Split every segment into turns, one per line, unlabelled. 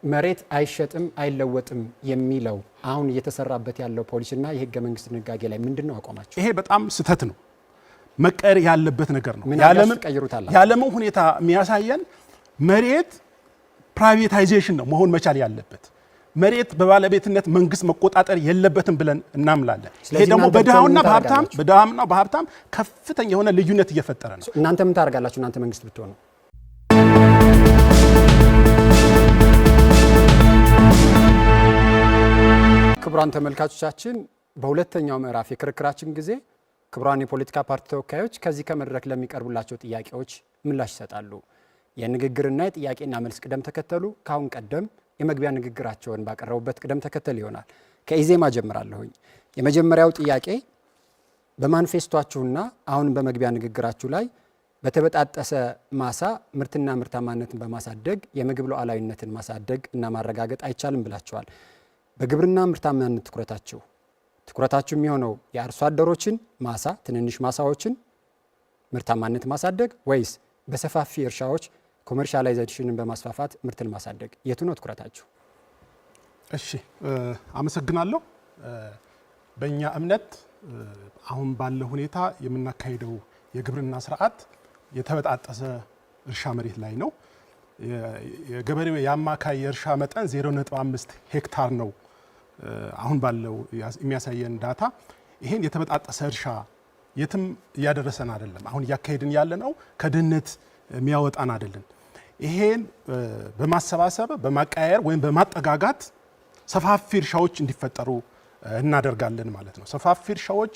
መሬት አይሸጥም አይለወጥም የሚለው አሁን እየተሰራበት ያለው ፖሊሲና የህገ መንግስት ድንጋጌ ላይ ምንድነው አቋማችሁ?
ይሄ በጣም ስተት ነው፣ መቀየር ያለበት ነገር ነው። ያለምን ሁኔታ የሚያሳየን መሬት ፕራይቬታይዜሽን ነው መሆን መቻል ያለበት። መሬት በባለቤትነት መንግስት መቆጣጠር የለበትም ብለን እናምናለን። ይሄ ደግሞ በድሃውና በሀብታም ከፍተኛ የሆነ ልዩነት እየፈጠረ ነው።
እናንተ ምን ታደርጋላችሁ? እናንተ መንግስት ብትሆኑ? ክቡራን ተመልካቾቻችን በሁለተኛው ምዕራፍ የክርክራችን ጊዜ ክቡራን የፖለቲካ ፓርቲ ተወካዮች ከዚህ ከመድረክ ለሚቀርቡላቸው ጥያቄዎች ምላሽ ይሰጣሉ። የንግግርና የጥያቄና መልስ ቅደም ተከተሉ ካሁን ቀደም የመግቢያ ንግግራቸውን ባቀረቡበት ቅደም ተከተል ይሆናል። ከኢዜማ ጀምራለሁኝ። የመጀመሪያው ጥያቄ በማኒፌስቶአችሁና አሁን በመግቢያ ንግግራችሁ ላይ በተበጣጠሰ ማሳ ምርትና ምርታማነትን በማሳደግ የምግብ ሉዓላዊነትን ማሳደግ እና ማረጋገጥ አይቻልም ብላችኋል። በግብርና ምርታማነት ትኩረታችሁ የሚሆነው የአርሶ አደሮችን ማሳ ትንንሽ ማሳዎችን ምርታማነት ማሳደግ ወይስ በሰፋፊ እርሻዎች ኮመርሻላይዜሽንን በማስፋፋት ምርትን ማሳደግ? የቱ ነው ትኩረታችሁ?
እሺ አመሰግናለሁ። በእኛ እምነት አሁን ባለው ሁኔታ የምናካሄደው የግብርና ስርዓት የተበጣጠሰ እርሻ መሬት ላይ ነው። የገበሬው የአማካይ የእርሻ መጠን 0.5 ሄክታር ነው አሁን ባለው የሚያሳየን ዳታ። ይሄን የተበጣጠሰ እርሻ የትም እያደረሰን አይደለም። አሁን እያካሄድን ያለ ነው ከድህነት የሚያወጣን አይደለም። ይሄን በማሰባሰብ በማቀያየር ወይም በማጠጋጋት ሰፋፊ እርሻዎች እንዲፈጠሩ እናደርጋለን ማለት ነው። ሰፋፊ እርሻዎች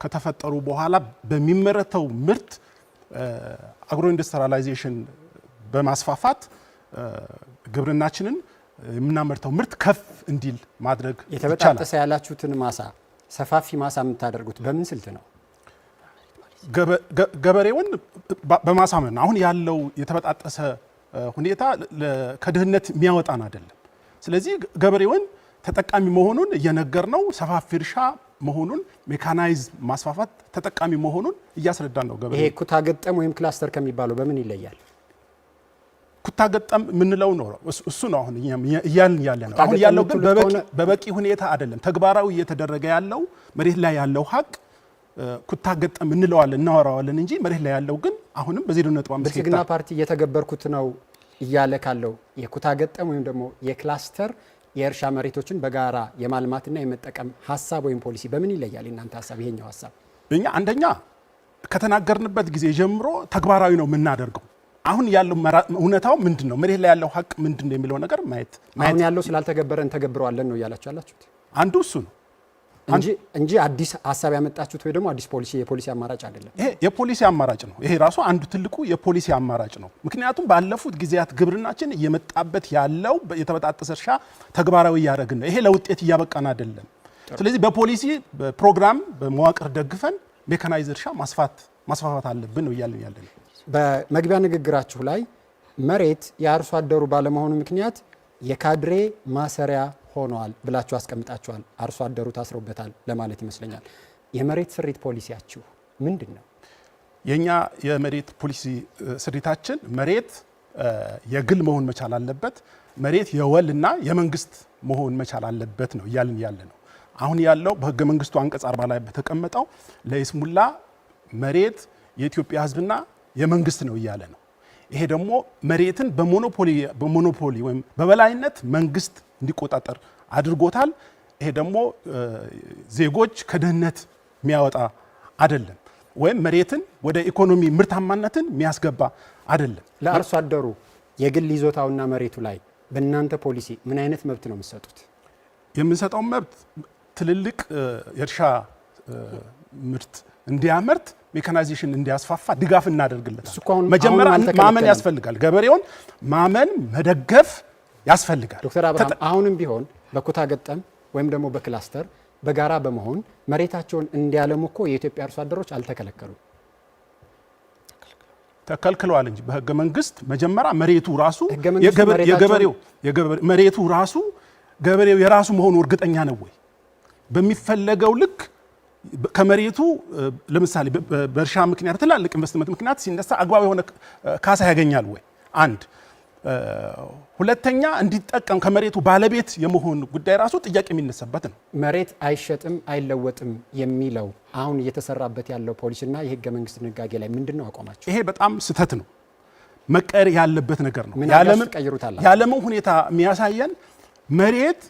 ከተፈጠሩ በኋላ በሚመረተው ምርት አግሮ ኢንዱስትሪያላይዜሽን በማስፋፋት ግብርናችንን የምናመርተው ምርት ከፍ እንዲል ማድረግ ይቻላል።
የተበጣጠሰ ያላችሁትን ማሳ ሰፋፊ ማሳ የምታደርጉት በምን ስልት ነው?
ገበሬውን በማሳመን አሁን ያለው የተበጣጠሰ ሁኔታ ከድህነት የሚያወጣን አይደለም። ስለዚህ ገበሬውን ተጠቃሚ መሆኑን እየነገርነው ሰፋፊ እርሻ መሆኑን ሜካናይዝ ማስፋፋት ተጠቃሚ መሆኑን እያስረዳን ነው። ገበሬ
ይሄ ኩታ ገጠም ወይም ክላስተር ከሚባለው በምን ይለያል?
ኩታ ገጠም ምንለው ነው እሱ ነው አሁን እያልን ያለ ነው። አሁን ያለው ግን በበቂ ሁኔታ አይደለም ተግባራዊ እየተደረገ ያለው። መሬት ላይ ያለው ሀቅ ኩታ ገጠም እንለዋለን እናወራዋለን እንጂ መሬት ላይ ያለው ግን አሁንም በ0.5
ብልጽግና ፓርቲ እየተገበርኩት ነው እያለ ካለው የኩታ ገጠም ወይም ደግሞ የክላስተር የእርሻ መሬቶችን በጋራ የማልማትና የመጠቀም ሀሳብ ወይም ፖሊሲ በምን ይለያል? እናንተ ሀሳብ ይሄኛው ሀሳብ
እኛ አንደኛ ከተናገርንበት ጊዜ ጀምሮ ተግባራዊ ነው የምናደርገው። አሁን ያለው እውነታው ምንድነው? መሬት ላይ ያለው ሀቅ ምንድነው የሚለው ነገር ማየት
አሁን ያለው ስላልተገበረን ተገብረዋለን ነው እያላችሁ ያላችሁት?
አንዱ እሱ ነው
እንጂ አዲስ ሀሳብ ያመጣችሁት ወይ ደግሞ አዲስ የፖሊሲ አማራጭ አይደለም።
ይሄ የፖሊሲ አማራጭ ነው። ይሄ ራሱ አንዱ ትልቁ የፖሊሲ አማራጭ ነው። ምክንያቱም ባለፉት ጊዜያት ግብርናችን እየመጣበት ያለው የተበጣጠሰ እርሻ ተግባራዊ እያደረግን ነው። ይሄ ለውጤት እያበቃን አይደለም። ስለዚህ በፖሊሲ በፕሮግራም በመዋቅር ደግፈን ሜካናይዝ እርሻ ማስፋፋት አለብን ነው እያልን ያለን።
በመግቢያ ንግግራችሁ ላይ መሬት የአርሶ አደሩ ባለመሆኑ ምክንያት የካድሬ ማሰሪያ ሆኗል ብላችሁ አስቀምጣችኋል። አርሶ አደሩ ታስሮበታል ለማለት ይመስለኛል። የመሬት ስሪት ፖሊሲያችሁ ምንድን ነው?
የኛ የመሬት ፖሊሲ ስሪታችን መሬት የግል መሆን መቻል አለበት፣ መሬት የወልና የመንግስት መሆን መቻል አለበት ነው እያልን ያለ ነው። አሁን ያለው በህገ መንግስቱ አንቀጽ 40 ላይ በተቀመጠው ለይስሙላ መሬት የኢትዮጵያ ህዝብና የመንግስት ነው እያለ ነው። ይሄ ደግሞ መሬትን በሞኖፖሊ ወይም በበላይነት መንግስት እንዲቆጣጠር አድርጎታል። ይሄ ደግሞ ዜጎች ከድህነት የሚያወጣ አይደለም፣ ወይም መሬትን ወደ ኢኮኖሚ ምርታማነትን የሚያስገባ አይደለም።
ለአርሶ አደሩ የግል ይዞታውና መሬቱ ላይ በእናንተ ፖሊሲ ምን አይነት መብት ነው የምትሰጡት?
የምንሰጠው መብት ትልልቅ የእርሻ ምርት እንዲያመርት ሜካናይዜሽን እንዲያስፋፋ ድጋፍ እናደርግለታል። መጀመሪያ ማመን ያስፈልጋል። ገበሬውን ማመን መደገፍ ያስፈልጋል።
ዶክተር አብርሃም አሁንም ቢሆን በኩታ ገጠም ወይም ደግሞ በክላስተር በጋራ በመሆን መሬታቸውን እንዲያለሙ እኮ የኢትዮጵያ አርሶ አደሮች አልተከለከሉም።
ተከልክለዋል እንጂ በህገ መንግስት መጀመሪያ መሬቱ ራሱ መሬቱ ራሱ ገበሬው የራሱ መሆኑ እርግጠኛ ነው ወይ? በሚፈለገው ልክ ከመሬቱ ለምሳሌ በእርሻ ምክንያት ትላልቅ ኢንቨስትመንት ምክንያት ሲነሳ አግባብ የሆነ ካሳ ያገኛል ወይ? አንድ ሁለተኛ እንዲጠቀም ከመሬቱ ባለቤት የመሆን ጉዳይ ራሱ ጥያቄ የሚነሳበት ነው።
መሬት አይሸጥም አይለወጥም የሚለው አሁን እየተሰራበት ያለው ፖሊሲና የህገ መንግስት ድንጋጌ ላይ ምንድነው አቋማቸው?
ይሄ በጣም ስህተት ነው፣ መቀየር ያለበት ነገር ነው። የዓለምን ሁኔታ የሚያሳየን መሬት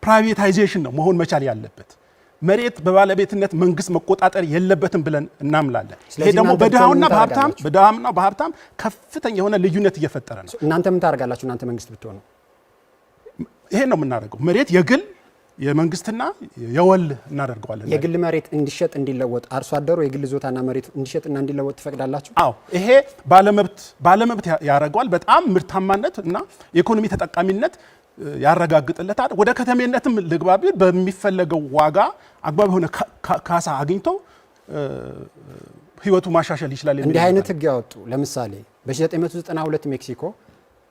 ፕራይቬታይዜሽን ነው መሆን መቻል ያለበት። መሬት በባለቤትነት መንግስት መቆጣጠር የለበትም ብለን እናምላለን። ይሄ ደግሞ በድሃውና በሀብታም ከፍተኛ የሆነ ልዩነት እየፈጠረ ነው።
እናንተ ምን ታደርጋላችሁ? እናንተ መንግስት ብትሆኑ
ይሄ ነው የምናደርገው። መሬት የግል የመንግስትና የወል እናደርገዋለን።
የግል መሬት እንዲሸጥ እንዲለወጥ አርሶ አደሩ የግል ዞታና መሬት እንዲሸጥና እንዲለወጥ ትፈቅዳላችሁ?
አዎ፣ ይሄ ባለመብት ያደርገዋል። በጣም ምርታማነት እና የኢኮኖሚ ተጠቃሚነት ያረጋግጥለታል። ወደ ከተሜነትም ልግባቢ በሚፈለገው ዋጋ አግባብ የሆነ ካሳ አግኝቶ ህይወቱ ማሻሻል ይችላል።
እንዲህ አይነት ህግ ያወጡ ለምሳሌ በ1992 ሜክሲኮ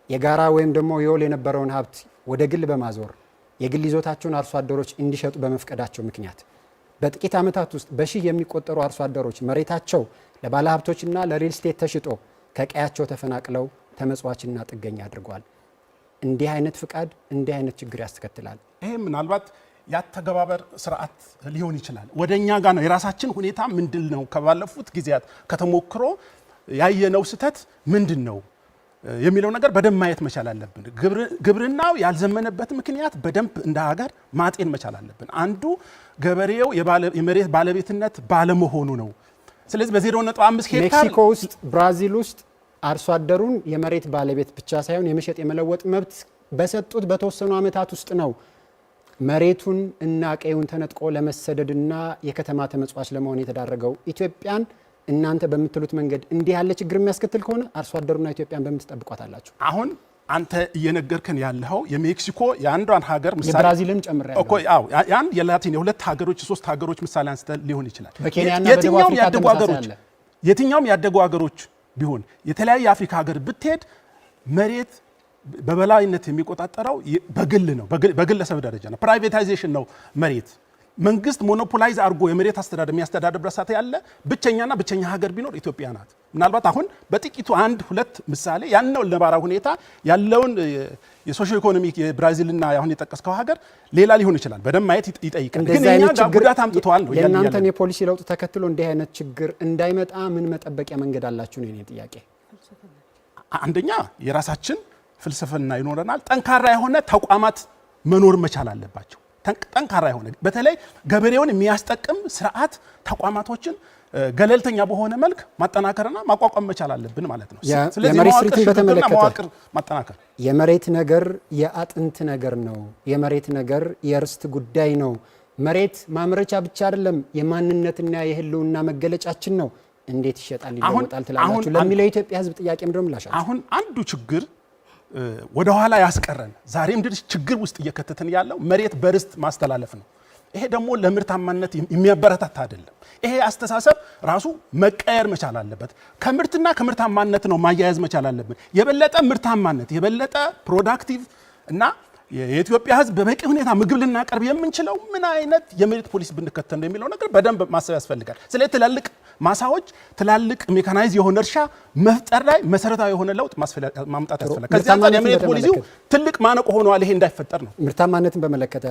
የጋራ ወይም ደግሞ የወል የነበረውን ሀብት ወደ ግል በማዞር የግል ይዞታቸውን አርሶ አደሮች እንዲሸጡ በመፍቀዳቸው ምክንያት በጥቂት ዓመታት ውስጥ በሺህ የሚቆጠሩ አርሶ አደሮች መሬታቸው ለባለሀብቶችና ለሪል ስቴት ተሽጦ ከቀያቸው ተፈናቅለው ተመጽዋችና ጥገኛ አድርጓል። እንዲህ አይነት ፍቃድ እንዲህ አይነት ችግር ያስከትላል።
ይሄ ምናልባት ያተገባበር ስርዓት ሊሆን ይችላል። ወደኛ ጋር ነው የራሳችን ሁኔታ ምንድን ነው፣ ከባለፉት ጊዜያት ከተሞክሮ ያየነው ስህተት ምንድን ነው የሚለው ነገር በደንብ ማየት መቻል አለብን። ግብርናው ያልዘመነበት ምክንያት በደንብ እንደ ሀገር ማጤን መቻል አለብን። አንዱ ገበሬው የመሬት ባለቤትነት ባለመሆኑ ነው። ስለዚህ በ0.5 ሄክታር
ሜክሲኮ ውስጥ ብራዚል ውስጥ አርሶ አደሩን የመሬት ባለቤት ብቻ ሳይሆን የመሸጥ የመለወጥ መብት በሰጡት በተወሰኑ ዓመታት ውስጥ ነው መሬቱን እና ቀዩን ተነጥቆ ለመሰደድና የከተማ ተመጽዋች ለመሆን የተዳረገው። ኢትዮጵያን እናንተ በምትሉት መንገድ እንዲህ ያለ ችግር የሚያስከትል ከሆነ አርሶ አደሩና ኢትዮጵያን በምን ትጠብቋታላችሁ?
አሁን አንተ እየነገርከን ያለው የሜክሲኮ የአንዷን ሀገር ምሳሌ
የብራዚልም ጨምረን
እኮ ያን የላቲን የሁለት ሀገሮች የሶስት ሀገሮች ምሳሌ አንስተ ሊሆን ይችላል።
በኬንያና በደቡብ አፍሪካ ተመሳሳይ አለ።
የትኛውም ያደጉ ሀገሮች ቢሆን የተለያየ የአፍሪካ ሀገር ብትሄድ መሬት በበላይነት የሚቆጣጠረው በግል ነው፣ በግለሰብ ደረጃ ነው። ፕራይቬታይዜሽን ነው መሬት። መንግስት ሞኖፖላይዝ አድርጎ የመሬት አስተዳደር የሚያስተዳድርበት ሰዓት ያለ ብቸኛ ሀገር ቢኖር ኢትዮጵያ ናት። ምናልባት አሁን በጥቂቱ አንድ ሁለት ምሳሌ ያለው ነባራዊ ሁኔታ ያለውን የሶሺዮ ኢኮኖሚክ የብራዚልና አሁን የጠቀስከው ሀገር ሌላ ሊሆን ይችላል። በደንብ ማየት ይጠይቃል። ግን እኛ ጋር ጉዳት አምጥተዋል ነው
የእናንተን የፖሊሲ ለውጥ ተከትሎ እንዲህ አይነት ችግር እንዳይመጣ ምን መጠበቂያ መንገድ አላችሁ ነው የኔ ጥያቄ።
አንደኛ የራሳችን ፍልስፍና ይኖረናል። ጠንካራ የሆነ ተቋማት መኖር መቻል አለባቸው። ጠንካራ የሆነ በተለይ ገበሬውን የሚያስጠቅም ስርዓት ተቋማቶችን ገለልተኛ በሆነ መልክ ማጠናከርና ማቋቋም መቻል አለብን ማለት ነው።
ስለዚህ የመሬት ስሪትን በተመለከተ
ማጠናከር
የመሬት ነገር የአጥንት ነገር ነው። የመሬት ነገር የርስት ጉዳይ ነው። መሬት ማምረቻ ብቻ አይደለም፣ የማንነትና የህልውና መገለጫችን ነው። እንዴት ይሸጣል ይለወጣል ትላላችሁ ለሚለው የኢትዮጵያ ህዝብ ጥያቄ ምንድነው ምላሻችሁ?
አሁን አንዱ ችግር ወደ ኋላ ያስቀረን ዛሬም ድረስ ችግር ውስጥ እየከተተን ያለው መሬት በርስት ማስተላለፍ ነው። ይሄ ደግሞ ለምርታማነት የሚያበረታታ አይደለም። ይሄ አስተሳሰብ ራሱ መቀየር መቻል አለበት። ከምርትና ከምርታማነት ነው ማያያዝ መቻል አለብን። የበለጠ ምርታማነት የበለጠ ፕሮዳክቲቭ እና የኢትዮጵያ ህዝብ በበቂ ሁኔታ ምግብ ልናቀርብ የምንችለው ምን አይነት የመሬት ፖሊሲ ብንከተል ነው የሚለው ነገር በደንብ ማሰብ ያስፈልጋል። ስለዚህ ትላልቅ ማሳዎች ትላልቅ ሜካናይዝ የሆነ እርሻ መፍጠር ላይ መሰረታዊ የሆነ ለውጥ ማምጣት ያስፈልጋል። ከዚህ አንፃር የመሬት ፖሊሲው ትልቅ ማነቆ ሆኗል። ይሄ እንዳይፈጠር ነው።
ምርታማነትን በመለከተ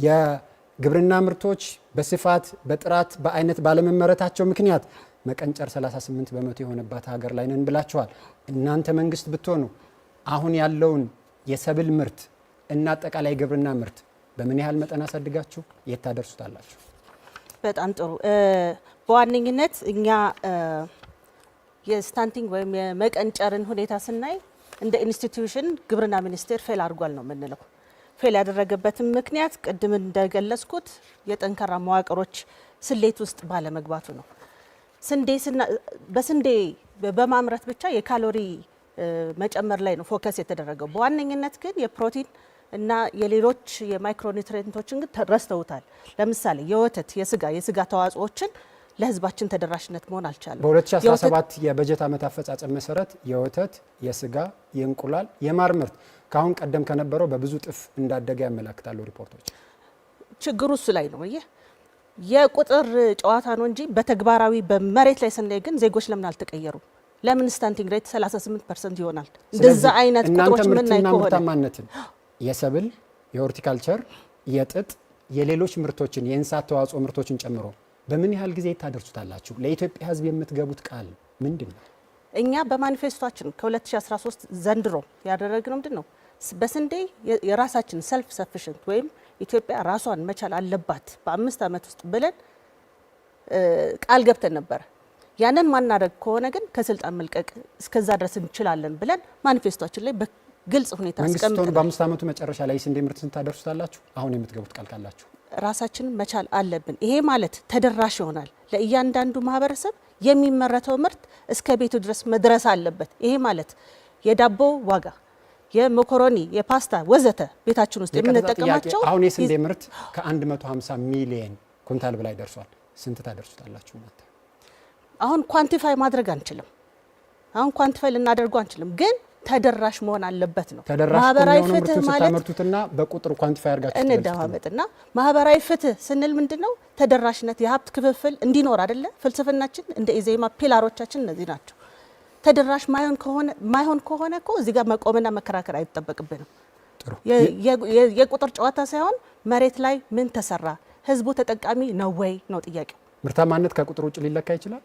የግብርና ምርቶች በስፋት በጥራት በአይነት ባለመመረታቸው ምክንያት መቀንጨር 38 በመቶ የሆነባት ሀገር ላይ ነን ብላችኋል። እናንተ መንግስት ብትሆኑ አሁን ያለውን የሰብል ምርት እና አጠቃላይ ግብርና ምርት በምን ያህል መጠን አሳድጋችሁ የት ታደርሱታላችሁ?
በጣም ጥሩ። በዋነኝነት እኛ የስታንቲንግ ወይም የመቀንጨርን ሁኔታ ስናይ እንደ ኢንስቲትዩሽን ግብርና ሚኒስቴር ፌል አድርጓል ነው የምንለው። ፌል ያደረገበትም ምክንያት ቅድም እንደገለጽኩት የጠንካራ መዋቅሮች ስሌት ውስጥ ባለመግባቱ ነው። በስንዴ በማምረት ብቻ የካሎሪ መጨመር ላይ ነው ፎከስ የተደረገው። በዋነኝነት ግን የፕሮቲን እና የሌሎች የማይክሮኒውትሪየንቶችን ግን ረስተውታል። ለምሳሌ የወተት የስጋ ተዋጽኦችን ለህዝባችን ተደራሽነት መሆን አልቻለም።
በ2017 የበጀት ዓመት አፈጻጸም መሰረት የወተት፣ የስጋ፣ የእንቁላል፣ የማር ምርት ካሁን ቀደም ከነበረው በብዙ ጥፍ እንዳደገ ያመለክታሉ ሪፖርቶች።
ችግሩ እሱ ላይ ነው። የቁጥር ጨዋታ ነው እንጂ በተግባራዊ በመሬት ላይ ስናይ ግን ዜጎች ለምን አልተቀየሩም? ለምን ስታንቲንግ ሬት 38% ይሆናል? እንደዛ አይነት ቁጥሮች ምን ላይ
ከሆነ ምርታማነትን የሰብል፣ የሆርቲካልቸር፣ የጥጥ፣ የሌሎች ምርቶችን የእንስሳት ተዋጽኦ ምርቶችን ጨምሮ በምን ያህል ጊዜ ታደርሱታላችሁ? ለኢትዮጵያ ሕዝብ የምትገቡት ቃል ምንድነው?
እኛ በማኒፌስቶአችን ከ2013 ዘንድሮ ያደረግነው ምንድነው? በስንዴ የራሳችን ሰልፍ ሰፊሽንት ወይም ኢትዮጵያ ራሷን መቻል አለባት በ5 ዓመት ውስጥ ብለን ቃል ገብተን ነበር። ያንን ማናደርግ ከሆነ ግን ከስልጣን መልቀቅ እስከዛ ድረስ እንችላለን ብለን ማኒፌስቶአችን ላይ በግልጽ ሁኔታ አስቀምጠናል።
በ5 ዓመቱ መጨረሻ ላይ ስንዴ ምርትን ታደርሱታላችሁ? አሁን የምትገቡት ቃል ካላችሁ
ራሳችንን መቻል አለብን። ይሄ ማለት ተደራሽ ይሆናል። ለእያንዳንዱ ማህበረሰብ የሚመረተው ምርት እስከ ቤቱ ድረስ መድረስ አለበት። ይሄ ማለት የዳቦ ዋጋ፣ የመኮሮኒ፣ የፓስታ ወዘተ ቤታችን ውስጥ የምንጠቀማቸው
አሁን የስንዴ ምርት ከ150 ሚሊዮን ኩንታል በላይ ደርሷል። ስንት ታደርሱታላችሁ?
አሁን ኳንቲፋይ ማድረግ አንችልም። አሁን ኳንቲፋይ ልናደርገው አንችልም፣ ግን ተደራሽ መሆን አለበት ነው።
ማህበራዊ ፍትህ ማለት ተመርቱትና በቁጥር ኳንቲፋይ አድርጋችሁ
እንደማመጥና ማህበራዊ ፍትህ ስንል ምንድነው? ተደራሽነት፣ የሀብት ክፍፍል እንዲኖር አይደለ? ፍልስፍናችን እንደ ኢዜማ ፒላሮቻችን እነዚህ ናቸው። ተደራሽ ማይሆን ከሆነ እኮ እዚህ ጋር መቆምና መከራከር አይጠበቅብንም። የቁጥር ጨዋታ ሳይሆን መሬት ላይ ምን ተሰራ፣ ህዝቡ ተጠቃሚ ነው ወይ ነው ጥያቄው።
ምርታማነት ከቁጥር ውጭ ሊለካ ይችላል?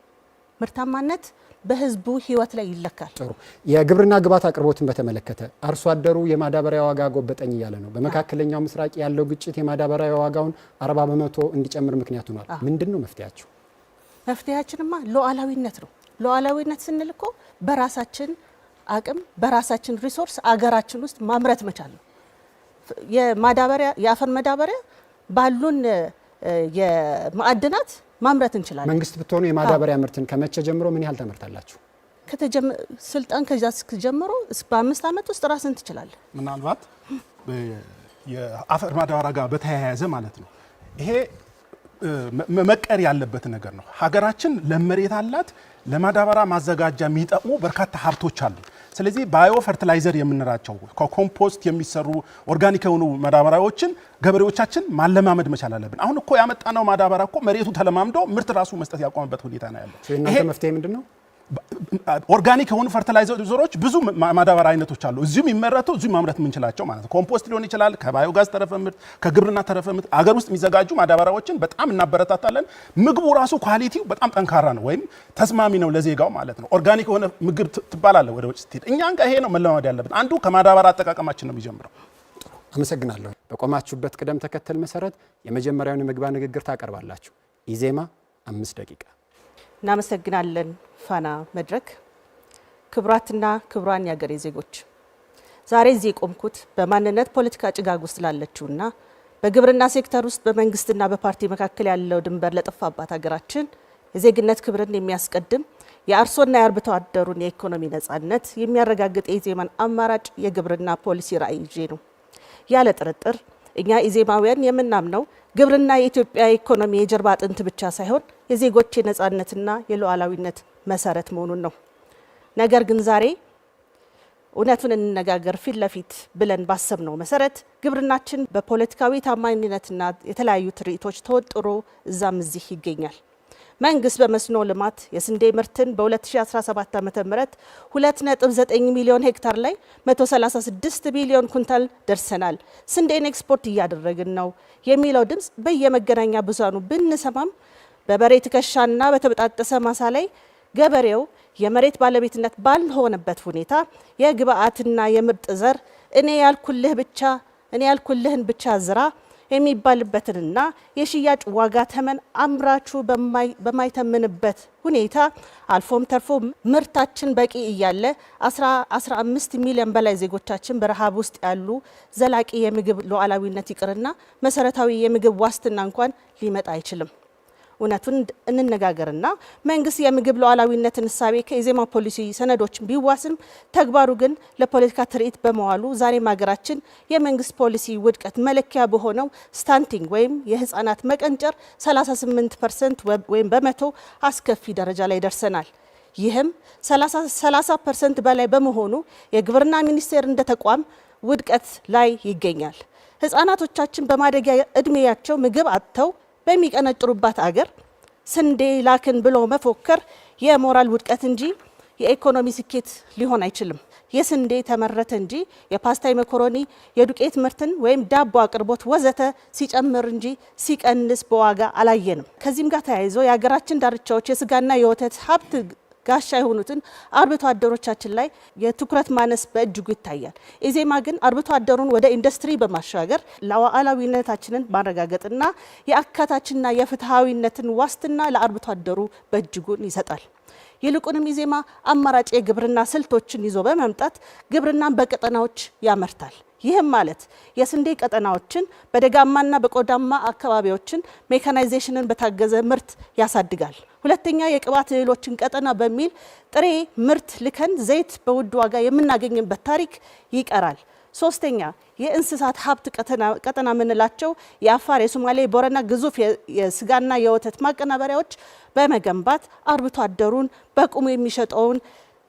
ምርታማነት በህዝቡ ህይወት ላይ ይለካል።
ጥሩ። የግብርና ግብዓት አቅርቦትን በተመለከተ አርሶ አደሩ የማዳበሪያ ዋጋ ጎበጠኝ እያለ ነው። በመካከለኛው ምስራቅ ያለው ግጭት የማዳበሪያ ዋጋውን 40% እንዲጨምር ምክንያት ሆኗል። ምንድነው መፍትያችሁ? መፍትያችንማ ሉዓላዊነት ነው። ሉዓላዊነት ስንል እኮ በራሳችን አቅም በራሳችን ሪሶርስ አገራችን ውስጥ ማምረት መቻል ነው። የአፈር ማዳበሪያ ባሉን የማዕድናት ማምረት እንችላለን። መንግስት ብትሆኑ የማዳበሪያ ምርትን ከመቼ ጀምሮ ምን ያህል ተመርታላችሁ? ስልጣን ከዛስ ጀምሮ በ5 ዓመት ውስጥ ራስን ትችላለህ።
ምናልባት የአፈር ማዳበሪያ ጋር በተያያዘ ማለት ነው ይሄ መቀር ያለበት ነገር ነው። ሀገራችን ለመሬት አላት። ለማዳበሪያ ማዘጋጃ የሚጠቅሙ በርካታ ሀብቶች አሉ። ስለዚህ ባዮ ፈርቲላይዘር የምንራቸው ከኮምፖስት የሚሰሩ ኦርጋኒክ የሆኑ ማዳበሪያዎችን ገበሬዎቻችን ማለማመድ መቻል አለብን። አሁን እኮ ያመጣነው ማዳበሪያ እኮ መሬቱ ተለማምዶ ምርት ራሱ መስጠት ያቆመበት ሁኔታ ነው ያለው።
ይሄ መፍትሄ ምንድነው?
ኦርጋኒክ የሆኑ ፈርቲላይዘሮች ብዙ ማዳበሪያ አይነቶች አሉ። እዚሁም ይመረቱ እዚሁም ማምረት የምንችላቸው ማለት ነው። ኮምፖስት ሊሆን ይችላል፣ ከባዮጋዝ ተረፈ ምርት፣ ከግብርና ተረፈ ምርት፣ አገር ውስጥ የሚዘጋጁ ማዳበሪያዎችን በጣም እናበረታታለን። ምግቡ ራሱ ኳሊቲው በጣም ጠንካራ ነው ወይም ተስማሚ ነው ለዜጋው ማለት ነው። ኦርጋኒክ የሆነ ምግብ ትባላለህ ወደ ውጭ ስትሄድ። እኛን ጋር ይሄ ነው መለማመድ ያለብን። አንዱ ከማዳበሪያ አጠቃቀማችን ነው የሚጀምረው።
አመሰግናለሁ። በቆማችሁበት ቅደም ተከተል መሰረት የመጀመሪያውን የመግቢያ ንግግር ታቀርባላችሁ። ኢዜማ 5 ደቂቃ።
እናመሰግናለን ፋና መድረክ። ክቡራትና ክቡራን የሀገሬ ዜጎች፣ ዛሬ እዚህ የቆምኩት በማንነት ፖለቲካ ጭጋግ ውስጥ ላለችውና በግብርና ሴክተር ውስጥ በመንግስትና በፓርቲ መካከል ያለው ድንበር ለጠፋባት ሀገራችን የዜግነት ክብርን የሚያስቀድም የአርሶና የአርብቶ አደሩን የኢኮኖሚ ነጻነት የሚያረጋግጥ የኢዜማን አማራጭ የግብርና ፖሊሲ ራዕይ ይዤ ነው። ያለ ጥርጥር እኛ ኢዜማውያን የምናምነው ግብርና የኢትዮጵያ ኢኮኖሚ የጀርባ አጥንት ብቻ ሳይሆን የዜጎች የነጻነትና የሉዓላዊነት መሰረት መሆኑን ነው። ነገር ግን ዛሬ እውነቱን እንነጋገር ፊት ለፊት ብለን ባሰብነው መሰረት ግብርናችን በፖለቲካዊ ታማኝነትና የተለያዩ ትርኢቶች ተወጥሮ እዛም እዚህ ይገኛል። መንግስት በመስኖ ልማት የስንዴ ምርትን በ2017 ዓ.ም 2.9 ሚሊዮን ሄክታር ላይ 136 ቢሊዮን ኩንታል ደርሰናል፣ ስንዴን ኤክስፖርት እያደረግን ነው የሚለው ድምፅ በየመገናኛ ብዙሃኑ ብንሰማም በበሬ ትከሻና በተበጣጠሰ ማሳ ላይ ገበሬው የመሬት ባለቤትነት ባልሆነበት ሁኔታ የግብአትና የምርጥ ዘር እኔ ያልኩልህን ብቻ ዝራ የሚባልበትንና የሽያጭ ዋጋ ተመን አምራቹ በማይተምንበት ሁኔታ አልፎም ተርፎ ምርታችን በቂ እያለ 15 ሚሊዮን በላይ ዜጎቻችን በረሃብ ውስጥ ያሉ ዘላቂ የምግብ ሉዓላዊነት ይቅርና መሰረታዊ የምግብ ዋስትና እንኳን ሊመጣ አይችልም። እውነቱን እንነጋገርና መንግስት የምግብ ሉዓላዊነትን እሳቤ ከኢዜማ ፖሊሲ ሰነዶች ቢዋስም ተግባሩ ግን ለፖለቲካ ትርኢት በመዋሉ ዛሬም ሀገራችን የመንግስት ፖሊሲ ውድቀት መለኪያ በሆነው ስታንቲንግ ወይም የህፃናት መቀንጨር 38% ወይም በመቶ አስከፊ ደረጃ ላይ ደርሰናል። ይህም 30% በላይ በመሆኑ የግብርና ሚኒስቴር እንደ ተቋም ውድቀት ላይ ይገኛል። ህፃናቶቻችን በማደጊያ እድሜያቸው ምግብ አጥተው በሚቀነጭሩባት አገር ስንዴ ላክን ብሎ መፎከር የሞራል ውድቀት እንጂ የኢኮኖሚ ስኬት ሊሆን አይችልም። የስንዴ ተመረተ እንጂ የፓስታ፣ የመኮሮኒ፣ የዱቄት ምርትን ወይም ዳቦ አቅርቦት ወዘተ ሲጨምር እንጂ ሲቀንስ በዋጋ አላየንም። ከዚህም ጋር ተያይዞ የሀገራችን ዳርቻዎች የስጋና የወተት ሀብት ጋሻ የሆኑትን አርብቶ አደሮቻችን ላይ የትኩረት ማነስ በእጅጉ ይታያል። ኢዜማ ግን አርብቶ አደሩን ወደ ኢንዱስትሪ በማሻገር ሉዓላዊነታችንን ማረጋገጥና የአካታችና የፍትሐዊነትን ዋስትና ለአርብቶ አደሩ በእጅጉን ይሰጣል። ይልቁንም ኢዜማ አማራጭ የግብርና ስልቶችን ይዞ በመምጣት ግብርናን በቀጠናዎች ያመርታል። ይህም ማለት የስንዴ ቀጠናዎችን በደጋማና በቆዳማ አካባቢዎችን ሜካናይዜሽንን በታገዘ ምርት ያሳድጋል። ሁለተኛ የቅባት እህሎችን ቀጠና በሚል ጥሬ ምርት ልከን ዘይት በውድ ዋጋ የምናገኝበት ታሪክ ይቀራል። ሶስተኛ የእንስሳት ሀብት ቀጠና የምንላቸው የአፋር፣ የሶማሌ፣ ቦረና ግዙፍ የስጋና የወተት ማቀናበሪያዎች በመገንባት አርብቶ አደሩን በቁሙ የሚሸጠውን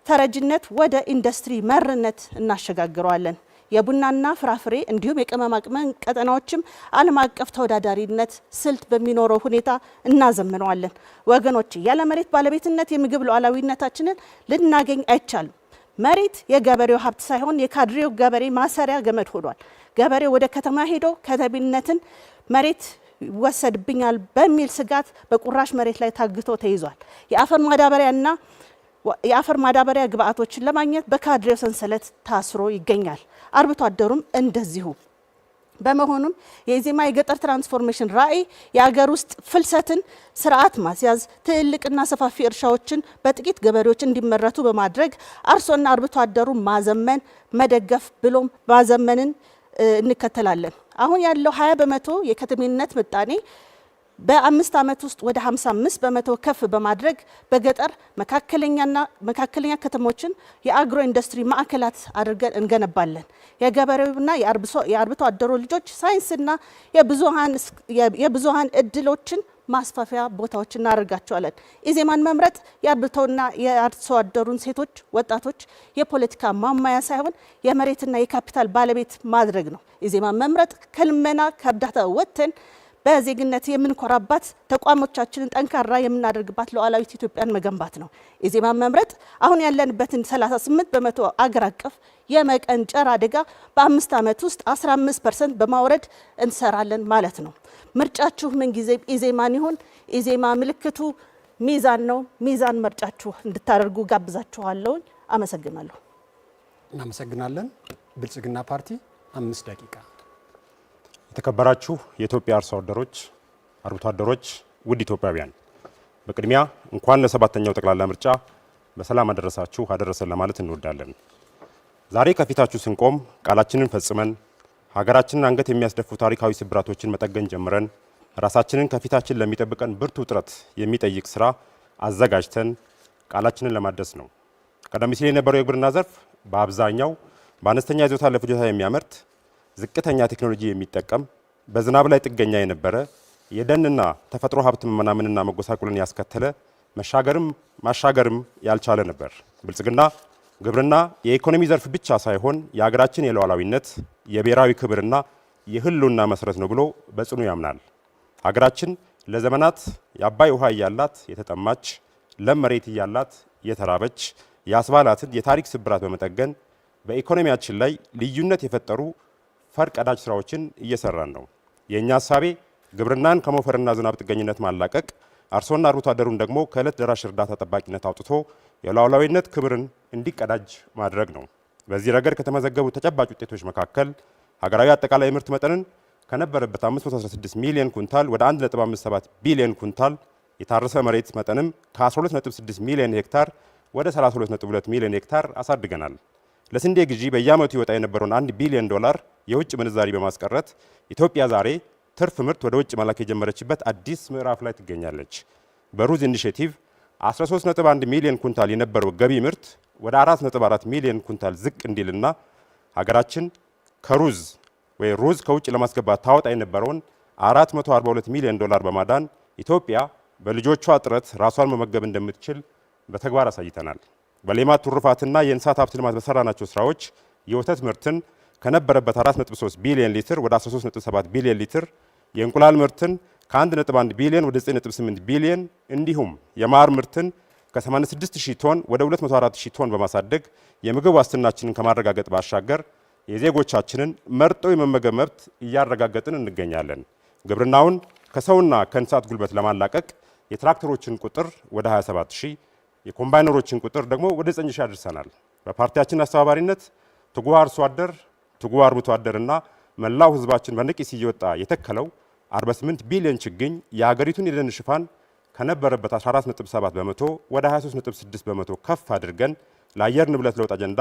ተረጅነት ወደ ኢንዱስትሪ መርነት እናሸጋግረዋለን። የቡናና ፍራፍሬ እንዲሁም የቅመማ ቅመም ቀጠናዎችም ዓለም አቀፍ ተወዳዳሪነት ስልት በሚኖረው ሁኔታ እናዘምነዋለን። ወገኖች ያለ መሬት ባለቤትነት የምግብ ሉዓላዊነታችንን ልናገኝ አይቻልም። መሬት የገበሬው ሀብት ሳይሆን የካድሬው ገበሬ ማሰሪያ ገመድ ሆኗል። ገበሬው ወደ ከተማ ሄዶ ከተቢነትን መሬት ይወሰድብኛል በሚል ስጋት በቁራሽ መሬት ላይ ታግቶ ተይዟል። የአፈር ማዳበሪያ ግብአቶችን ለማግኘት በካድሬው ሰንሰለት ታስሮ ይገኛል። አርብቶ አደሩም እንደዚሁ። በመሆኑም የኢዜማ የገጠር ትራንስፎርሜሽን ራዕይ የሀገር ውስጥ ፍልሰትን ስርዓት ማስያዝ፣ ትልቅና ሰፋፊ እርሻዎችን በጥቂት ገበሬዎች እንዲመረቱ በማድረግ አርሶና አርብቶ አደሩን ማዘመን፣ መደገፍ ብሎም ማዘመንን እንከተላለን። አሁን ያለው 20 በመቶ የከተሜነት ምጣኔ በ5 ዓመት ውስጥ ወደ 55 በመቶ ከፍ በማድረግ በገጠር መካከለኛ ከተሞችን የአግሮ ኢንዱስትሪ ማዕከላት አድርገን እንገነባለን። የገበሬውና የአርብቶ አደሩ ልጆች ሳይንስና የብዙሃን እድሎችን ማስፋፊያ ቦታዎች እናደርጋቸዋለን። ኢዜማን መምረጥ የአርብቶና የአርሶ አደሩን ሴቶች፣ ወጣቶች የፖለቲካ ማማያ ሳይሆን የመሬትና የካፒታል ባለቤት ማድረግ ነው። ኢዜማን መምረጥ ከልመና ከእርዳታ ወጥተን በዜግነት የምንኮራባት ተቋሞቻችንን ጠንካራ የምናደርግባት ሉዓላዊት ኢትዮጵያን መገንባት ነው። ኢዜማን መምረጥ አሁን ያለንበትን 38 በመቶ አገር አቀፍ የመቀንጨር አደጋ በ5 ዓመት ውስጥ 15% በማውረድ እንሰራለን ማለት ነው። ምርጫችሁ ምንጊዜም ኢዜማን ይሁን። ኢዜማ ምልክቱ ሚዛን ነው። ሚዛን ምርጫችሁ እንድታደርጉ ጋብዛችኋለሁ። አመሰግናለሁ።
እናመሰግናለን። ብልጽግና ፓርቲ 5 ደቂቃ።
የተከበራችሁ የኢትዮጵያ አርሶ አደሮች፣ አርብቶ አደሮች፣ ውድ ኢትዮጵያውያን፣ በቅድሚያ እንኳን ለ7ኛው ጠቅላላ ምርጫ በሰላም አደረሳችሁ አደረሰን ለማለት እንወዳለን። ዛሬ ከፊታችሁ ስንቆም ቃላችንን ፈጽመን ሀገራችንን አንገት የሚያስደፉ ታሪካዊ ስብራቶችን መጠገን ጀምረን ራሳችንን ከፊታችን ለሚጠብቀን ብርቱ ጥረት የሚጠይቅ ስራ አዘጋጅተን ቃላችንን ለማደስ ነው። ቀደም ሲል የነበረው የግብርና ዘርፍ በአብዛኛው በአነስተኛ ይዞታ ለፍጆታ የሚያመርት ዝቅተኛ ቴክኖሎጂ የሚጠቀም በዝናብ ላይ ጥገኛ የነበረ የደንና ተፈጥሮ ሀብት መመናመንና መጎሳቁልን ያስከተለ ማሻገርም ያልቻለ ነበር። ብልጽግና ግብርና የኢኮኖሚ ዘርፍ ብቻ ሳይሆን የሀገራችን የሉዓላዊነት የብሔራዊ ክብርና የህልውና መሰረት ነው ብሎ በጽኑ ያምናል። ሀገራችን ለዘመናት የአባይ ውሃ እያላት የተጠማች፣ ለም መሬት እያላት የተራበች ያስባላትን የታሪክ ስብራት በመጠገን በኢኮኖሚያችን ላይ ልዩነት የፈጠሩ ፈርቀዳጅ ስራዎችን እየሰራን ነው። የእኛ ሀሳቤ ግብርናን ከሞፈርና ዝናብ ጥገኝነት ማላቀቅ፣ አርሶና አርብቶ አደሩን ደግሞ ከዕለት ደራሽ እርዳታ ጠባቂነት አውጥቶ የሉዓላዊነት ክብርን እንዲቀዳጅ ማድረግ ነው። በዚህ ረገድ ከተመዘገቡ ተጨባጭ ውጤቶች መካከል ሀገራዊ አጠቃላይ ምርት መጠንን ከነበረበት 516 ሚሊዮን ኩንታል ወደ 1.57 ቢሊዮን ኩንታል፣ የታረሰ መሬት መጠንም ከ12.6 ሚሊዮን ሄክታር ወደ 32.2 ሚሊዮን ሄክታር አሳድገናል። ለስንዴ ግዢ በየዓመቱ ይወጣ የነበረውን $1 ቢሊዮን የውጭ ምንዛሪ በማስቀረት ኢትዮጵያ ዛሬ ትርፍ ምርት ወደ ውጭ መላክ የጀመረችበት አዲስ ምዕራፍ ላይ ትገኛለች። በሩዝ ኢኒሼቲቭ 13.1 ሚሊዮን ኩንታል የነበረው ገቢ ምርት ወደ 4.4 ሚሊዮን ኩንታል ዝቅ እንዲልና ሀገራችን ሩዝ ከውጭ ለማስገባት ታወጣ የነበረውን $442 ሚሊዮን በማዳን ኢትዮጵያ በልጆቿ ጥረት ራሷን መመገብ እንደምትችል በተግባር አሳይተናል። በሌማት ትሩፋትና የእንስሳት ሀብት ልማት በሰራናቸው ስራዎች የወተት ምርትን ከነበረበት 4.3 ቢሊዮን ሊትር ወደ 13.7 ቢሊዮን ሊትር፣ የእንቁላል ምርትን ከ1.1 ቢሊዮን ወደ 9.8 ቢሊዮን እንዲሁም የማር ምርትን ከ86000 ቶን ወደ 204000 ቶን በማሳደግ የምግብ ዋስትናችንን ከማረጋገጥ ባሻገር የዜጎቻችንን መርጦ የመመገብ መብት እያረጋገጥን እንገኛለን። ግብርናውን ከሰውና ከእንስሳት ጉልበት ለማላቀቅ የትራክተሮችን ቁጥር ወደ 27000 የኮምባይነሮችን ቁጥር ደግሞ ወደ 9000 አድርሰናል። በፓርቲያችን አስተባባሪነት ትጉህ አርሶ አደር፣ ትጉህ አርብቶ አደርና መላው ህዝባችን በነቂስ እየወጣ የተከለው 48 ቢሊዮን ችግኝ የሀገሪቱን የደን ሽፋን ከነበረበት 14.7 በመቶ ወደ 23.6 በመቶ ከፍ አድርገን ለአየር ንብረት ለውጥ አጀንዳ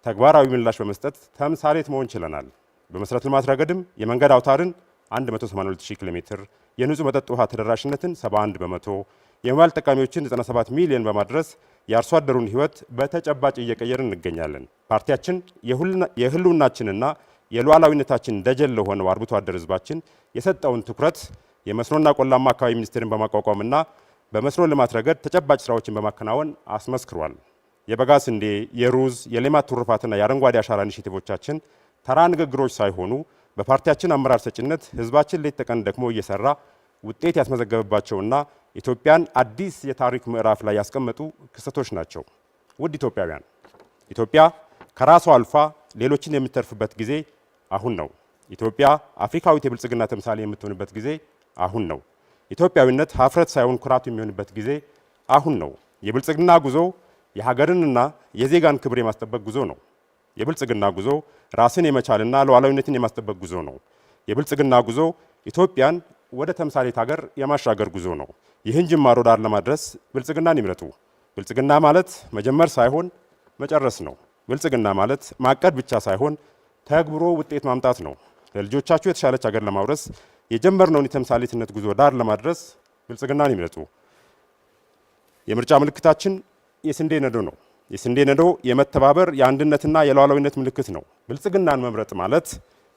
ተግባራዊ ምላሽ በመስጠት ተምሳሌት መሆን ችለናል። በመሰረተ ልማት ረገድም የመንገድ አውታርን 182000 ኪሎ ሜትር፣ የንጹህ መጠጥ ውሃ ተደራሽነትን 71 በመቶ፣ የሞባይል ተጠቃሚዎችን 97 ሚሊዮን በማድረስ የአርሶ አደሩን ህይወት በተጨባጭ እየቀየርን እንገኛለን። ፓርቲያችን የህልውናችንና የሉዓላዊነታችን ደጀን ለሆነው አርብቶ አደር ህዝባችን የሰጠውን ትኩረት የመስኖና ቆላማ አካባቢ ሚኒስቴርን በማቋቋምና በመስኖ ልማት ረገድ ተጨባጭ ስራዎችን በማከናወን አስመስክሯል። የበጋ ስንዴ፣ የሩዝ፣ የሌማት ትሩፋትና የአረንጓዴ አሻራ ኢኒሼቲቮቻችን ተራ ንግግሮች ሳይሆኑ በፓርቲያችን አመራር ሰጭነት ህዝባችን ሌት ተቀን ደክሞ እየሰራ ውጤት ያስመዘገበባቸውና ኢትዮጵያን አዲስ የታሪክ ምዕራፍ ላይ ያስቀመጡ ክስተቶች ናቸው። ውድ ኢትዮጵያውያን፣ ኢትዮጵያ ከራሷ አልፋ ሌሎችን የምትተርፍበት ጊዜ አሁን ነው። ኢትዮጵያ አፍሪካዊት የብልጽግና ተምሳሌ የምትሆንበት ጊዜ አሁን ነው። ኢትዮጵያዊነት ሀፍረት ሳይሆን ኩራት የሚሆንበት ጊዜ አሁን ነው። የብልጽግና ጉዞ የሀገርንና የዜጋን ክብር የማስጠበቅ ጉዞ ነው። የብልጽግና ጉዞ ራስን የመቻልና ሉዓላዊነትን የማስጠበቅ ጉዞ ነው። የብልጽግና ጉዞ ኢትዮጵያን ወደ ተምሳሌት ሀገር የማሻገር ጉዞ ነው። ይህን ጅማሮ ዳር ለማድረስ ብልጽግናን ይምረጡ። ብልጽግና ማለት መጀመር ሳይሆን መጨረስ ነው። ብልጽግና ማለት ማቀድ ብቻ ሳይሆን ተግብሮ ውጤት ማምጣት ነው። ለልጆቻችሁ የተሻለች ሀገር ለማውረስ የጀመርነውን የተምሳሌትነት ጉዞ ዳር ለማድረስ ብልጽግናን ይምረጡ። የምርጫ ምልክታችን የስንዴ ነዶ ነው። የስንዴ ነዶ የመተባበር የአንድነትና የሉዓላዊነት ምልክት ነው። ብልጽግናን መምረጥ ማለት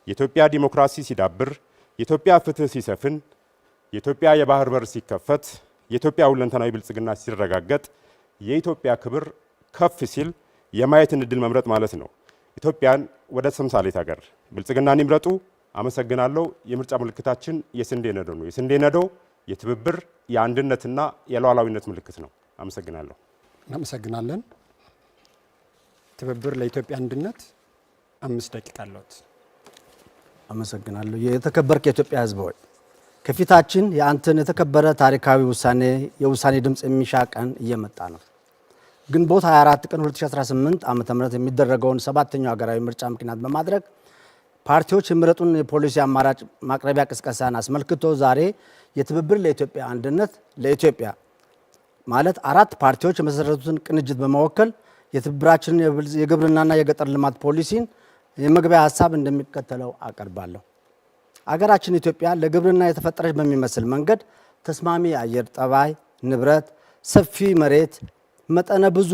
የኢትዮጵያ ዲሞክራሲ ሲዳብር፣ የኢትዮጵያ ፍትህ ሲሰፍን፣ የኢትዮጵያ የባህር በር ሲከፈት፣ የኢትዮጵያ ሁለንተናዊ ብልጽግና ሲረጋገጥ፣ የኢትዮጵያ ክብር ከፍ ሲል የማየትን እድል መምረጥ ማለት ነው። ኢትዮጵያን ወደ ተምሳሌት ሀገር ብልጽግናን ይምረጡ። አመሰግናለሁ። የምርጫ ምልክታችን የስንዴ ነዶ ነው። የስንዴ ነዶ የትብብር የአንድነትና የሉዓላዊነት ምልክት ነው። አመሰግናለሁ።
እናመሰግናለን። ትብብር ለኢትዮጵያ አንድነት 5 ደቂቃ አለዎት።
አመሰግናለሁ። የተከበርክ የኢትዮጵያ ሕዝብ ሆይ ከፊታችን የአንተን የተከበረ ታሪካዊ የውሳኔ ድምፅ የሚሻ ቀን እየመጣ ነው። ግንቦት 24 ቀን 2018 ዓ.ም የሚደረገውን 7ኛው ሀገራዊ ምርጫ ምክንያት በማድረግ ፓርቲዎች የምረጡን የፖሊሲ አማራጭ ማቅረቢያ ቅስቀሳን አስመልክቶ ዛሬ የትብብር ለኢትዮጵያ አንድነት ለኢትዮጵያ ማለት 4 ፓርቲዎች የመሰረቱትን ቅንጅት በመወከል የትብብራችንን የግብርናና የገጠር ልማት ፖሊሲን የመግቢያ ሀሳብ እንደሚከተለው አቀርባለሁ። አገራችን ኢትዮጵያ ለግብርና የተፈጠረች በሚመስል መንገድ ተስማሚ የአየር ጠባይ ንብረት፣ ሰፊ መሬት፣ መጠነ ብዙ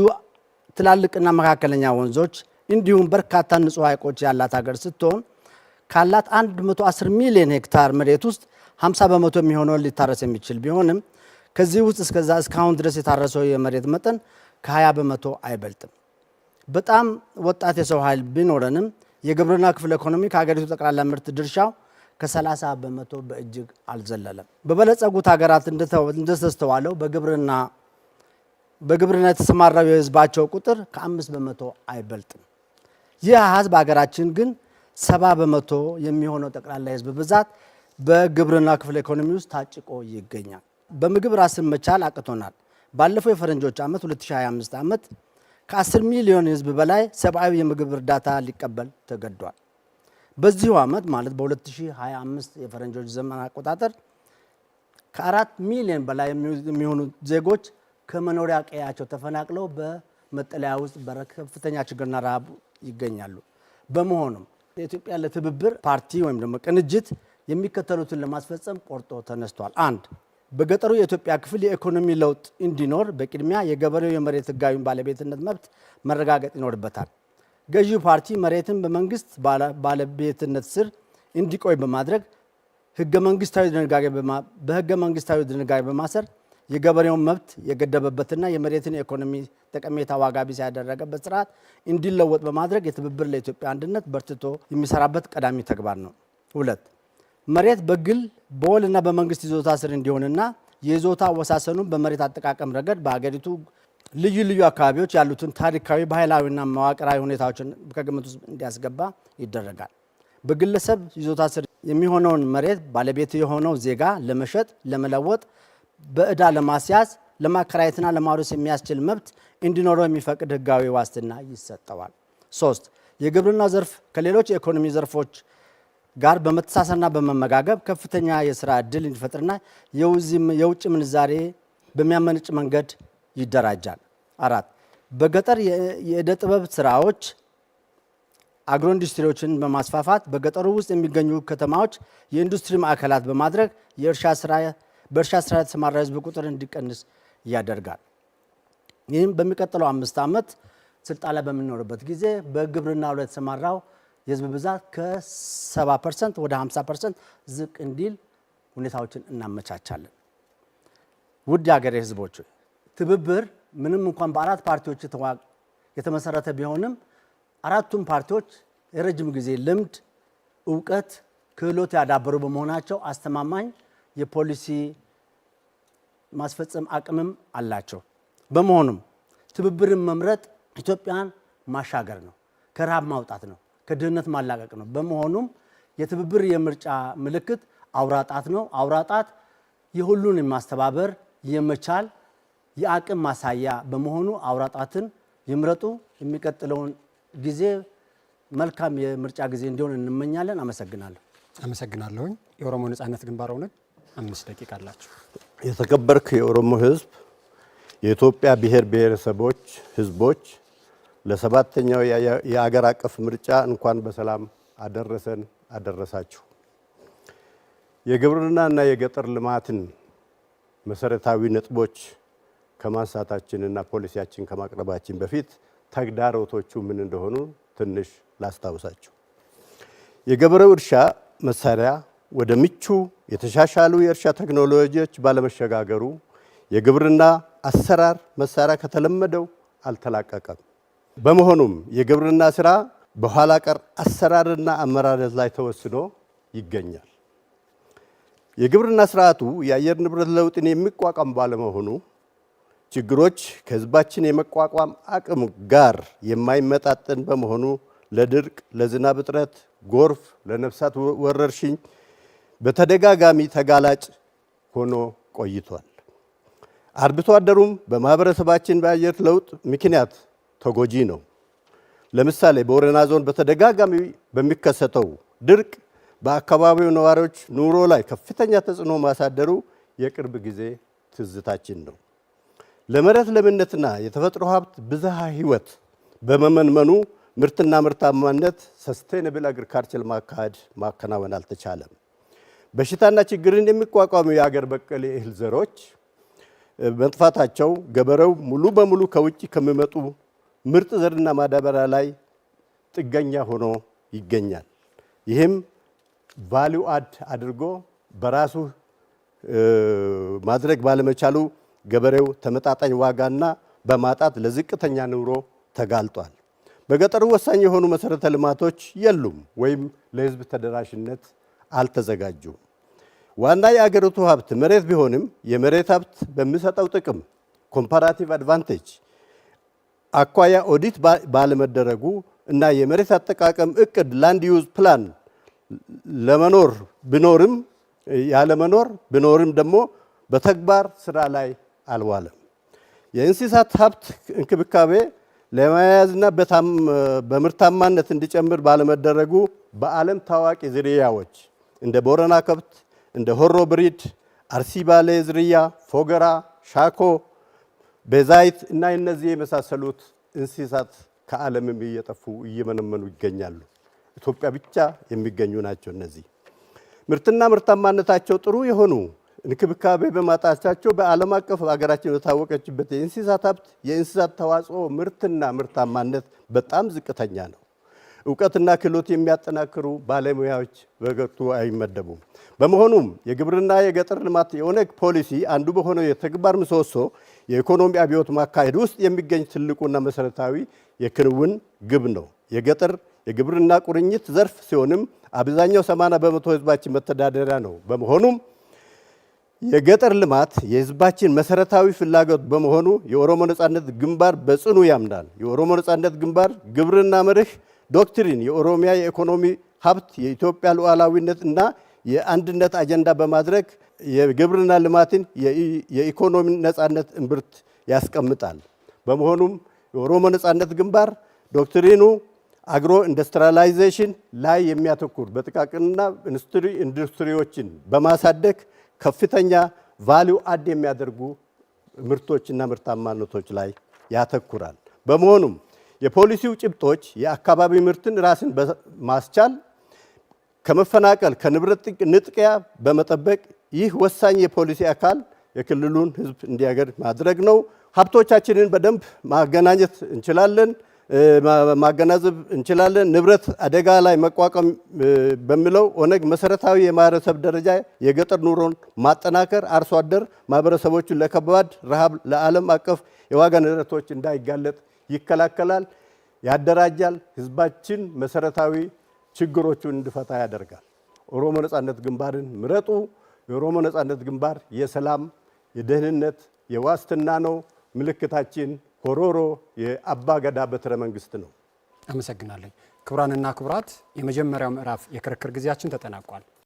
ትላልቅና መካከለኛ ወንዞች እንዲሁም በርካታ ንጹህ ሐይቆች ያላት ሀገር ስትሆን ካላት 110 ሚሊዮን ሄክታር መሬት ውስጥ 50 በመቶ የሚሆነው ሊታረስ የሚችል ቢሆንም ከዚህ ውስጥ እስካሁን ድረስ የታረሰው የመሬት መጠን ከ20 በመቶ አይበልጥም። በጣም ወጣት የሰው ኃይል ቢኖረንም የግብርና ክፍለ ኢኮኖሚ ከሀገሪቱ ጠቅላላ ምርት ድርሻው ከ30 በመቶ በእጅግ አልዘለለም። በበለጸጉት ሀገራት እንደተስተዋለው በግብርና የተሰማራው የህዝባቸው ቁጥር ከ5 በመቶ አይበልጥም። ይህ አሃዝ በሀገራችን ግን 70 በመቶ የሚሆነው ጠቅላላ የህዝብ ብዛት በግብርና ክፍለ ኢኮኖሚ ውስጥ ታጭቆ ይገኛል። በምግብ ራስን መቻል አቅቶናል። ባለፈው የፈረንጆች ዓመት 2025 ዓመት ከ10 ሚሊዮን ህዝብ በላይ ሰብአዊ የምግብ እርዳታ ሊቀበል ተገዷል። በዚሁ ዓመት ማለት በ2025 የፈረንጆች ዘመን አቆጣጠር ከ4 ሚሊዮን በላይ የሚሆኑ ዜጎች ከመኖሪያ ቀያቸው ተፈናቅለው በመጠለያ ውስጥ በከፍተኛ ችግርና ረሃብ ይገኛሉ። በመሆኑም የኢትዮጵያ ለትብብር ፓርቲ ወይም ደግሞ ቅንጅት የሚከተሉትን ለማስፈጸም ቆርጦ ተነስቷል። 1. በገጠሩ የኢትዮጵያ ክፍል የኢኮኖሚ ለውጥ እንዲኖር በቅድሚያ የገበሬው የመሬት ህጋዊ ባለቤትነት መብት መረጋገጥ ይኖርበታል። ገዢው ፓርቲ መሬትን በመንግስት ባለቤትነት ስር እንዲቆይ በማድረግ በህገ መንግስታዊ ድንጋጌ በማሰር የገበሬውን መብት የገደበበትና የመሬትን የኢኮኖሚ ጠቀሜታ ዋጋ ቢስ ያደረገበት ስርዓት እንዲለወጥ በማድረግ የትብብር ለኢትዮጵያ አንድነት በርትቶ የሚሰራበት ቀዳሚ ተግባር ነው። 2. መሬት በግል በወልና በመንግስት ይዞታ ስር እንዲሆንና የይዞታ አወሳሰኑን በመሬት አጠቃቀም ረገድ በሀገሪቱ ልዩ ልዩ አካባቢዎች ያሉትን ታሪካዊ ባህላዊና መዋቅራዊ ሁኔታዎችን ከግምት ውስጥ እንዲያስገባ ይደረጋል። በግለሰብ ይዞታ ስር የሚሆነውን መሬት ባለቤት የሆነው ዜጋ ለመሸጥ፣ ለመለወጥ፣ በዕዳ ለማስያዝ፣ ለማከራየትና ለማውረስ የሚያስችል መብት እንዲኖረው የሚፈቅድ ህጋዊ ዋስትና ይሰጠዋል። 3 የግብርናው ዘርፍ ከሌሎች የኢኮኖሚ ዘርፎች ጋር በመተሳሰርና በመመጋገብ ከፍተኛ የስራ ዕድል እንዲፈጥርና የውጭ ምንዛሬ በሚያመነጭ መንገድ ይደራጃል። 4 በገጠር የዕደ ጥበብ ስራዎች አግሮ ኢንዱስትሪዎችን በማስፋፋት በገጠሩ ውስጥ የሚገኙ ከተማዎች የኢንዱስትሪ ማዕከላት በማድረግ በእርሻ ስራ የተሰማራ ህዝብ ቁጥር እንዲቀንስ ያደርጋል። ይህም በሚቀጥለው 5 ዓመት ስልጣን ላይ በምንኖርበት ጊዜ በግብርናው ላይ የተሰማራው የህዝብ ብዛት ከ70% ወደ 50% ዝቅ እንዲል ሁኔታዎችን እናመቻቻለን። ውድ የሀገሬ ህዝቦች ትብብር ምንም እንኳን በ4 ፓርቲዎች የተመሰረተ ቢሆንም 4ቱም ፓርቲዎች የረጅም ጊዜ ልምድ፣ እውቀት፣ ክህሎት ያዳበሩ በመሆናቸው አስተማማኝ የፖሊሲ ማስፈጸም አቅምም አላቸው። በመሆኑም ትብብርን መምረጥ ኢትዮጵያን ማሻገር ነው፣ ከረሃብ ማውጣት ነው፣ ከድህነት ማላቀቅ ነው። በመሆኑም የትብብር የምርጫ ምልክት አውራጣት ነው። አውራጣት የሁሉን የማስተባበር የመቻል የአቅም ማሳያ በመሆኑ አውራጣትን ይምረጡ። የሚቀጥለውን ጊዜ መልካም የምርጫ ጊዜ እንዲሆን እንመኛለን። አመሰግናለሁ።
አመሰግናለሁኝ። የኦሮሞ ነጻነት ግንባር ኦነግ 5 ደቂቃ አላችሁ።
የተከበርክ የኦሮሞ ህዝብ፣ የኢትዮጵያ ብሔር ብሔረሰቦች ህዝቦች ለ7ኛው የአገር አቀፍ ምርጫ እንኳን በሰላም አደረሰን አደረሳችሁ። የግብርናና የገጠር ልማትን መሰረታዊ ነጥቦች ከማንሳታችንና ፖሊሲያችን ከማቅረባችን በፊት ተግዳሮቶቹ ምን እንደሆኑ ትንሽ ላስታውሳችሁ። የገበሬው እርሻ መሳሪያ ወደ ምቹ የተሻሻሉ የእርሻ ቴክኖሎጂዎች ባለመሸጋገሩ የግብርና አሰራር መሳሪያ ከተለመደው አልተላቀቀም። በመሆኑም የግብርና ስራ በኋላ ቀር አሰራርና አመራረት ላይ ተወስኖ ይገኛል። የግብርና ስርዓቱ የአየር ንብረት ለውጥን የሚቋቋም ባለመሆኑ ችግሮች ከህዝባችን የመቋቋም አቅም ጋር የማይመጣጠን በመሆኑ ለድርቅ፣ ለዝናብ እጥረት፣ ጎርፍ፣ ለነፍሳት ወረርሽኝ በተደጋጋሚ ተጋላጭ ሆኖ ቆይቷል። አርብቶ አደሩም በማህበረሰባችን በአየር ለውጥ ምክንያት ተጎጂ ነው። ለምሳሌ በቦረና ዞን በተደጋጋሚ በሚከሰተው ድርቅ በአካባቢው ነዋሪዎች ኑሮ ላይ ከፍተኛ ተጽዕኖ ማሳደሩ የቅርብ ጊዜ ትዝታችን ነው። ለመሬት ለምነትና የተፈጥሮ ሀብት ብዝሃ ህይወት በመመንመኑ ምርትና ምርታማነት ሰስቴነብል አግሪካልቸር ማከናወን አልተቻለም። በሽታና ችግርን የሚቋቋሙ የአገር በቀል የእህል ዘሮች መጥፋታቸው ገበሬው ሙሉ በሙሉ ከውጭ ከሚመጡ ምርጥ ዘርና ማዳበሪያ ላይ ጥገኛ ሆኖ ይገኛል። ይህም ቫልዩ አድ አድርጎ በራሱ ማድረግ ባለመቻሉ ገበሬው ተመጣጣኝ ዋጋና በማጣት ለዝቅተኛ ኑሮ ተጋልጧል። በገጠሩ ወሳኝ የሆኑ መሰረተ ልማቶች የሉም ወይም ለህዝብ ተደራሽነት አልተዘጋጁም። ዋና የአገሪቱ ሀብት መሬት ቢሆንም የመሬት ሀብት በሚሰጠው ጥቅም ኮምፓራቲቭ አድቫንቴጅ አኳያ ኦዲት ባለመደረጉ እና የመሬት አጠቃቀም እቅድ ላንድ ዩዝ ፕላን ለመኖር ቢኖርም ደግሞ በተግባር ስራ ላይ አልዋለም። የእንስሳት ሀብት እንክብካቤ ለመያዝና በምርታማነት እንዲጨምር ባለመደረጉ በዓለም ታዋቂ ዝርያዎች እንደ ቦረና ከብት፣ እንደ ሆሮ ብሪድ፣ አርሲ ባሌ ዝርያ፣ ፎገራ፣ ሻኮ፣ ቤዛይት እና እነዚህ የመሳሰሉት እንስሳት ከዓለምም እየጠፉ እየመነመኑ ይገኛሉ። ኢትዮጵያ ብቻ የሚገኙ ናቸው። እነዚህ ምርትና ምርታማነታቸው ጥሩ የሆኑ እንክብካቤ በማጣታቸው በዓለም አቀፍ ሀገራችን የታወቀችበት የእንስሳት ሀብት የእንስሳት ተዋጽኦ ምርትና ምርታማነት በጣም ዝቅተኛ ነው። እውቀትና ክህሎት የሚያጠናክሩ ባለሙያዎች በገቱ አይመደቡም። በመሆኑም የግብርና የገጠር ልማት የኦነግ ፖሊሲ አንዱ በሆነው የተግባር ምሰሶ የኢኮኖሚ አብዮት ማካሄድ ውስጥ የሚገኝ ትልቁና መሰረታዊ የክንውን ግብ ነው። የገጠር የግብርና ቁርኝት ዘርፍ ሲሆንም አብዛኛው 80% ህዝባችን መተዳደሪያ ነው። በመሆኑም የገጠር ልማት የህዝባችን መሰረታዊ ፍላጎት በመሆኑ የኦሮሞ ነጻነት ግንባር በጽኑ ያምናል። የኦሮሞ ነጻነት ግንባር ግብርና መርህ ዶክትሪን የኦሮሚያ የኢኮኖሚ ሀብት የኢትዮጵያ ሉዓላዊነት እና የአንድነት አጀንዳ በማድረግ የግብርና ልማትን የኢኮኖሚ ነጻነት እምብርት ያስቀምጣል። በመሆኑም የኦሮሞ ነጻነት ግንባር ዶክትሪኑ አግሮ ኢንዱስትሪያላይዜሽን ላይ የሚያተኩር በጥቃቅንና ኢንዱስትሪዎችን በማሳደግ ከፍተኛ ቫልዩ አድ የሚያደርጉ ምርቶችና ምርታማነቶች ላይ ያተኩራል። በመሆኑም የፖሊሲው ጭብጦች የአካባቢ ምርትን ራስን ማስቻል፣ ከመፈናቀል ከንብረት ንጥቂያ በመጠበቅ ይህ ወሳኝ የፖሊሲ አካል የክልሉን ህዝብ እንዲያገር ማድረግ ነው። ሀብቶቻችንን በደንብ ማገናኘት እንችላለን፣ ማገናዘብ እንችላለን። ንብረት አደጋ ላይ መቋቋም በሚለው ኦነግ መሰረታዊ የማህበረሰብ ደረጃ የገጠር ኑሮን ማጠናከር፣ አርሶ አደር ማህበረሰቦችን ለከባድ ረሃብ፣ ለዓለም አቀፍ የዋጋ ንረቶች እንዳይጋለጥ ይከላከላል፣ ያደራጃል። ህዝባችን መሰረታዊ ችግሮቹን እንዲፈታ ያደርጋል። ኦሮሞ ነጻነት ግንባርን ምረጡ። የኦሮሞ ነጻነት ግንባር የሰላም፣ የደህንነት፣ የዋስትና ነው። ምልክታችን ሆሮሮ የአባ ገዳ በትረ መንግስት ነው።
አመሰግናለሁ። ክቡራንና ክቡራት የመጀመሪያው ምዕራፍ የክርክር ጊዜያችን ተጠናቋል።